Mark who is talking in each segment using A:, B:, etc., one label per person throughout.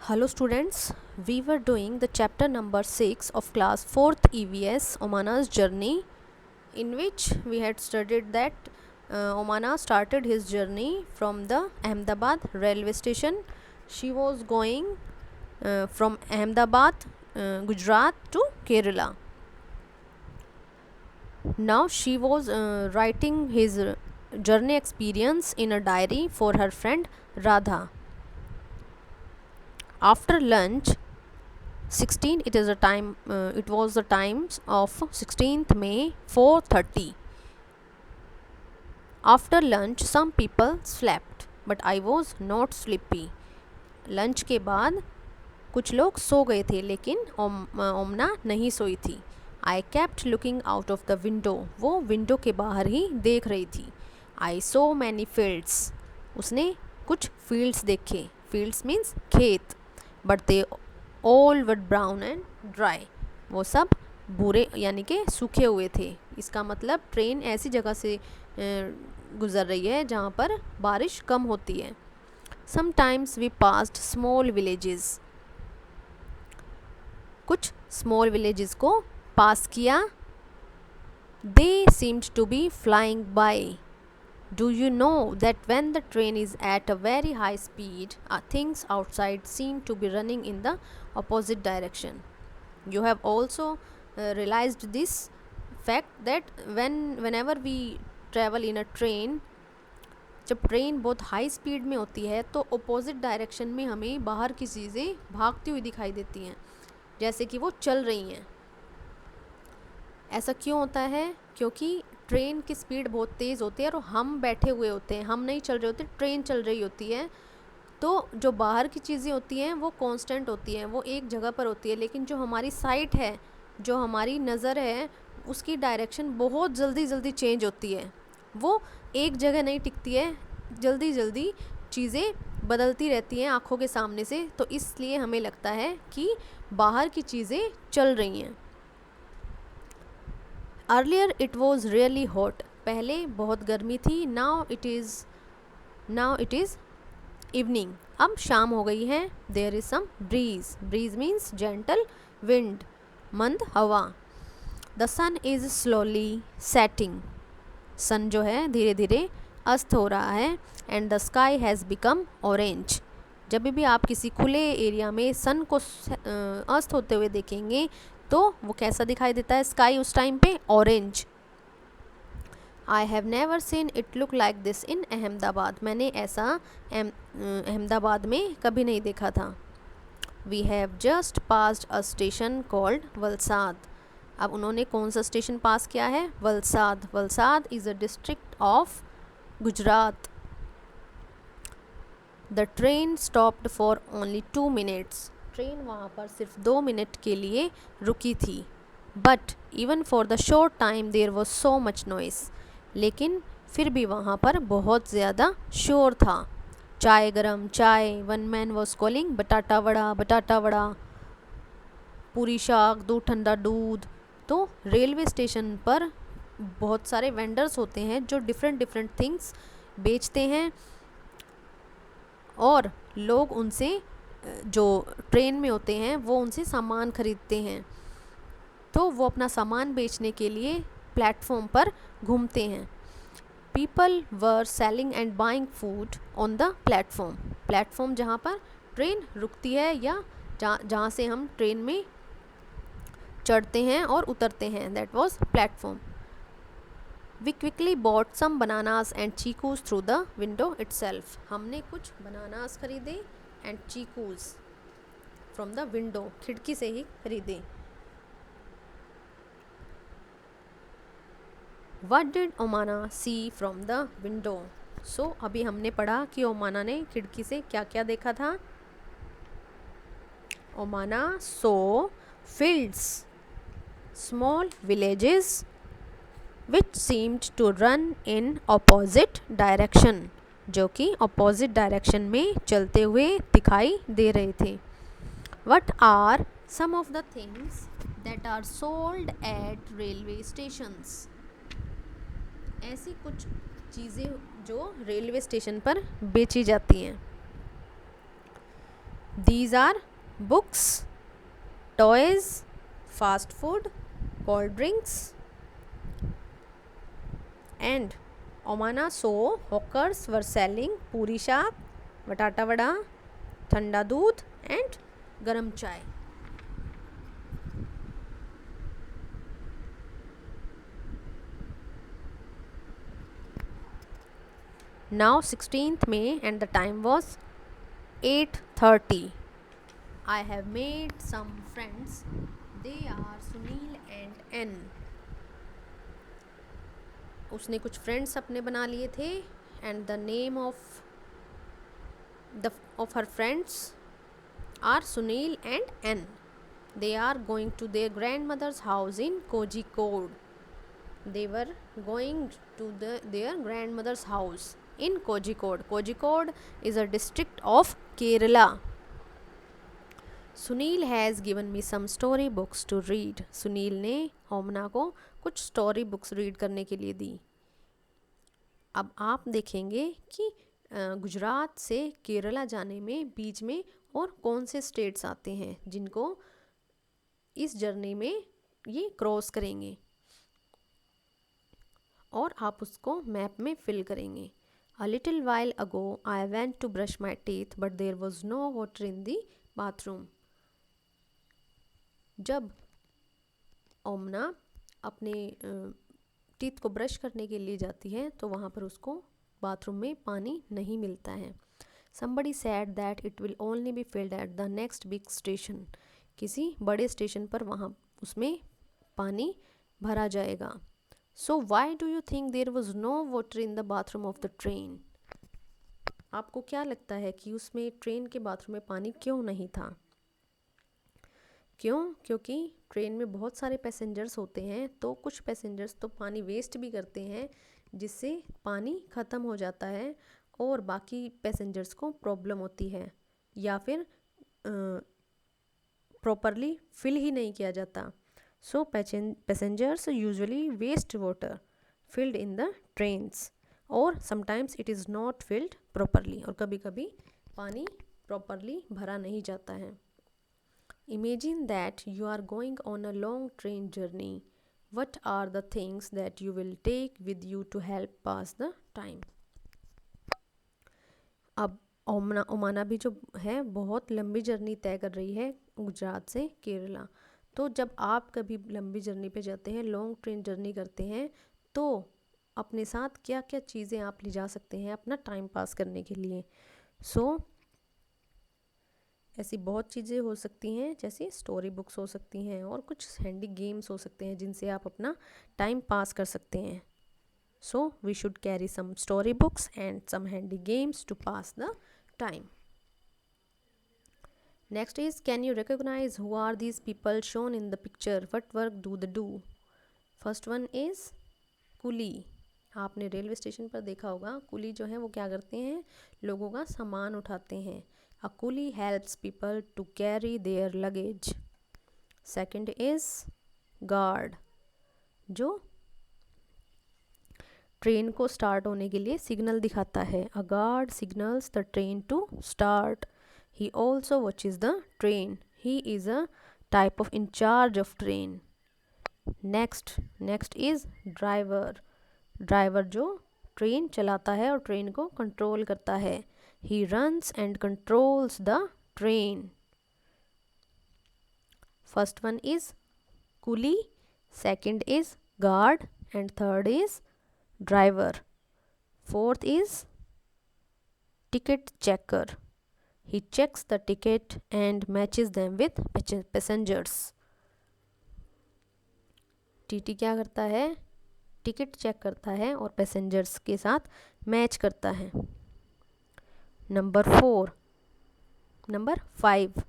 A: Hello students, we were doing the chapter number 6 of class 4th EVS Omana's journey, in which we had studied that Omana started his journey from the Ahmedabad railway station. She was going from Ahmedabad, Gujarat to Kerala. Now she was writing his journey experience in a diary for her friend Radha. After lunch, 16 it was the times of 16th May 4:30. After lunch some people slept but I was not sleepy. Lunch के बाद कुछ लोग सो गए थे लेकिन ओमना नहीं सोई थी. I kept looking out of the window. वो विंडो के बाहर ही देख रही थी. आई सो मैनी फील्ड्स. उसने कुछ फील्ड्स देखे. फील्ड्स मीन्स खेत. But they all were brown and dry. वो सब भूरे यानी कि सूखे हुए थे. इसका मतलब ट्रेन ऐसी जगह से गुज़र रही है जहाँ पर बारिश कम होती है. Sometimes we passed small villages. कुछ स्मॉल विलेजेस को पास किया. They seemed to be flying by. Do you know that when the train is at a very high speed, things outside seem to be running in the opposite direction? You have also realized this fact that whenever we travel in a train, जब train बहुत high speed में होती है तो opposite direction में हमें बाहर की चीज़ें भागती हुई दिखाई देती हैं, जैसे कि वो चल रही हैं. ऐसा क्यों होता है? क्योंकि ट्रेन की स्पीड बहुत तेज़ होती है और हम बैठे हुए होते हैं, हम नहीं चल रहे होते, ट्रेन चल रही होती है. तो जो बाहर की चीज़ें होती हैं वो कांस्टेंट होती हैं, वो एक जगह पर होती है. लेकिन जो हमारी साइट है, जो हमारी नज़र है, उसकी डायरेक्शन बहुत जल्दी जल्दी चेंज होती है. वो एक जगह नहीं टिकती है, जल्दी जल्दी चीज़ें बदलती रहती हैं आँखों के सामने से. तो इसलिए हमें लगता है कि बाहर की चीज़ें चल रही हैं. Earlier it was really hot. पहले बहुत गर्मी थी. Now it is evening. अब शाम हो गई है. There is some breeze. Breeze means gentle wind, मंद हवा. The sun is slowly setting. Sun जो है धीरे धीरे अस्त हो रहा है. And the sky has become orange. जब भी आप किसी खुले एरिया में सन को अस्त होते हुए देखेंगे तो वो कैसा दिखाई देता है स्काई उस टाइम पे? Orange. I have never seen it look like this in Ahmedabad. मैंने ऐसा अहमदाबाद में कभी नहीं देखा था. We have just passed a station called Valsad. अब उन्होंने कौन सा स्टेशन पास किया है? Valsad. Valsad is a district of Gujarat. The train stopped for only 2 minutes. Train वहाँ पर सिर्फ 2 मिनट के लिए रुकी थी. But even for the short time there was so much noise. लेकिन फिर भी वहाँ पर बहुत ज़्यादा शोर था. चाय गरम चाय. वन मैन वॉज कॉलिंग बटाटा वड़ा बटाटा वड़ा. पूरी शाक, दूध ठंडा दूध. तो रेलवे स्टेशन पर बहुत सारे वेंडर्स होते हैं जो डिफरेंट डिफरेंट थिंग्स बेचते हैं और लोग उनसे जो ट्रेन में होते हैं वो उनसे सामान ख़रीदते हैं. तो वो अपना सामान बेचने के लिए प्लेटफॉर्म पर घूमते हैं. People were selling and buying food on the platform. Platform जहाँ पर ट्रेन रुकती है या जहाँ से हम ट्रेन में चढ़ते हैं और उतरते हैं, that was platform. We quickly bought some bananas and chikoos through the window itself. हमने कुछ बनानास खरीदे and chikoos from the window, खिड़की से ही खरीदे. What did Omana see from the window? So अभी हमने पढ़ा कि ओमाना ने खिड़की से क्या क्या देखा था. ओमाना सो fields, small villages which seemed to run in opposite direction. जो कि opposite direction में चलते हुए दिखाई दे रहे थे. What are some of the things that are sold at railway stations? ऐसी कुछ चीज़ें जो रेलवे स्टेशन पर बेची जाती हैं. These are books, toys, fast food, cold drinks, and Omana saw hawkers were selling puri shaak, batata vada, thanda doodh, and garam chai. Now 16th May and the time was 8:30. I have made some friends. They are Sunil and N. उसने कुछ friends अपने बना लिए थे and the name of her friends are Sunil and Ann. They are going to their grandmother's house in Kozhikode. They were going to their grandmother's house in Kozhikode. Kozhikode is a district of Kerala. Sunil has given me some story books to read. Sunil ने ओमना को कुछ story books read करने के लिए दी. अब आप देखेंगे कि गुजरात से केरला जाने में बीच में और कौन से स्टेट्स आते हैं जिनको इस जर्नी में ये क्रॉस करेंगे और आप उसको मैप में फिल करेंगे. A little while ago I went to brush my teeth but there was no water in the bathroom. जब ओमना अपने टीथ को ब्रश करने के लिए जाती है तो वहाँ पर उसको बाथरूम में पानी नहीं मिलता है. Somebody said that it will only be filled at the next big station. किसी बड़े स्टेशन पर वहाँ उसमें पानी भरा जाएगा. So why do you think there was no water in the bathroom of the train? आपको क्या लगता है कि उसमें ट्रेन के बाथरूम में पानी क्यों नहीं था? क्यों? क्योंकि ट्रेन में बहुत सारे पैसेंजर्स होते हैं तो कुछ पैसेंजर्स तो पानी वेस्ट भी करते हैं जिससे पानी ख़त्म हो जाता है और बाकी पैसेंजर्स को प्रॉब्लम होती है या फिर प्रॉपरली फिल ही नहीं किया जाता. So passengers usually waste water filled in the trains और sometimes it is not filled properly और कभी कभी पानी प्रॉपरली भरा नहीं जाता है. Imagine that you are going on a long train journey. What are the things that you will take with you to help pass the time? अब ओमाना भी जो है बहुत लंबी जर्नी तय कर रही है गुजरात से केरला. तो जब आप कभी लंबी जर्नी पे जाते हैं, लॉन्ग ट्रेन जर्नी करते हैं, तो अपने साथ क्या क्या चीज़ें आप ले जा सकते हैं अपना टाइम पास करने के लिए. ऐसी बहुत चीज़ें हो सकती हैं जैसे स्टोरी बुक्स हो सकती हैं और कुछ हैंडी गेम्स हो सकते हैं जिनसे आप अपना टाइम पास कर सकते हैं. So we should carry some story books and some handy games to pass the time. Next is can you recognise who are these people shown in the picture. What work do they do. First one is coolie. आपने railway station पर देखा होगा कुली जो है वो क्या करते हैं, लोगों का सामान उठाते हैं. A coolie helps people to carry their luggage. Second is guard, जो ट्रेन को स्टार्ट होने के लिए सिग्नल दिखाता है. A guard signals the train to start. He also watches the train. He is a type of in charge of train. Next is driver. Driver जो train चलाता है और ट्रेन को कंट्रोल करता है. He runs and controls the train. First one is coolie, second is guard, and third is driver. Fourth is ticket checker. He checks the ticket and matches them with passengers. TT क्या करता है, ticket check करता है और passengers के साथ match करता है. Number 5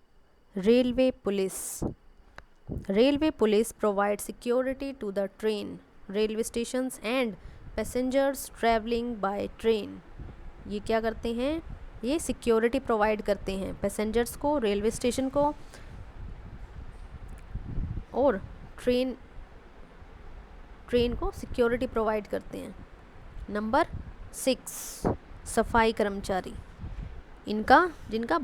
A: railway police. Railway police provide security to the train, railway stations and passengers travelling by train. ये क्या करते हैं, ये सिक्योरिटी प्रोवाइड करते हैं पैसेंजर्स को, रेलवे स्टेशन को और ट्रेन को सिक्योरिटी प्रोवाइड करते हैं. नंबर 6 सफाई कर्मचारी. जिनका